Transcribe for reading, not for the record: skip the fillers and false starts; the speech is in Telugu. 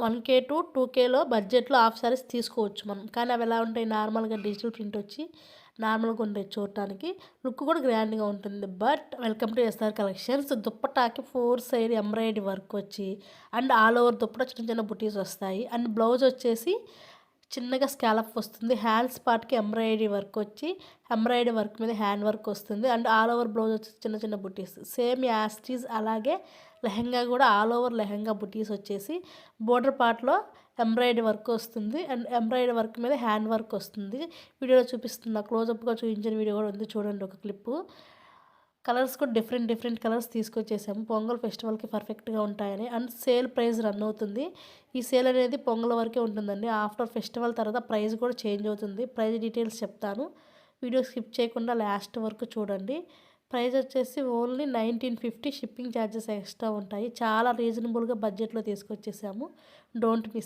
1K టు 2Kలో బడ్జెట్‌లో హాఫ్ సారీస్ తీసుకోవచ్చు మనం. కానీ అవి ఎలా ఉంటాయి నార్మల్‌గా డిజిటల్ ప్రింట్ వచ్చి నార్మల్‌గా ఉంటాయి చూడటానికి. లుక్ కూడా గ్రాండ్‌గా ఉంటుంది. But welcome to SR collections. దుప్పట్టాకి 4 సైడ్ ఎంబ్రాయిడరీ వర్క్ వచ్చి అండ్ ఆల్ ఓవర్ దుప్పట చిన్న చిన్న బుటీస్ వస్తాయి. అండ్ బ్లౌజ్ వచ్చేసి చిన్నగా స్కాలప్ వస్తుంది. హ్యాండ్స్ పార్ట్‌కి ఎంబ్రాయిడరీ వర్క్ వచ్చి ఎంబ్రాయిడరీ వర్క్ మీద హ్యాండ్ వర్క్ వస్తుంది. అండ్ ఆల్ ఓవర్ బ్లౌజ్ వచ్చి చిన్న చిన్న బుటీస్. సేమ్ యాజ్ ఇట్ ఈజ్ అలాగే లెహెంగా కూడా ఆల్ ఓవర్ లెహెంగా బుటీస్ వచ్చేసి బోర్డర్ పార్ట్‌లో ఎంబ్రాయిడరీ వర్క్ వస్తుంది. అండ్ ఎంబ్రాయిడరీ వర్క్ మీద హ్యాండ్ వర్క్ వస్తుంది. వీడియోలో చూపిస్తున్న క్లోజప్‌గా చూపించిన వీడియో కూడా ఉంది చూడండి ఒక క్లిప్పు. కలర్స్ కూడా డిఫరెంట్ కలర్స్ తీసుకొచ్చేసాము. పొంగల్ ఫెస్టివల్‌కి పర్ఫెక్ట్‌గా ఉంటాయని. అండ్ సేల్ ప్రైస్ రన్ అవుతుంది. ఈ సేల్ అనేది పొంగల్ వరకే ఉంటుందండి. ఆఫ్టర్ ఫెస్టివల్ తర్వాత ప్రైస్ కూడా చేంజ్ అవుతుంది. ప్రైస్ డీటెయిల్స్ చెప్తాను. వీడియో స్కిప్ చేయకుండా లాస్ట్ వరకు చూడండి. ప్రైస్ వచ్చేసి ఓన్లీ 1950. షిప్పింగ్ ఛార్జెస్ ఎక్స్ట్రా ఉంటాయి. చాలా రీజనబుల్‌గా బడ్జెట్‌లో తీసుకొచ్చేసాము. Don't miss.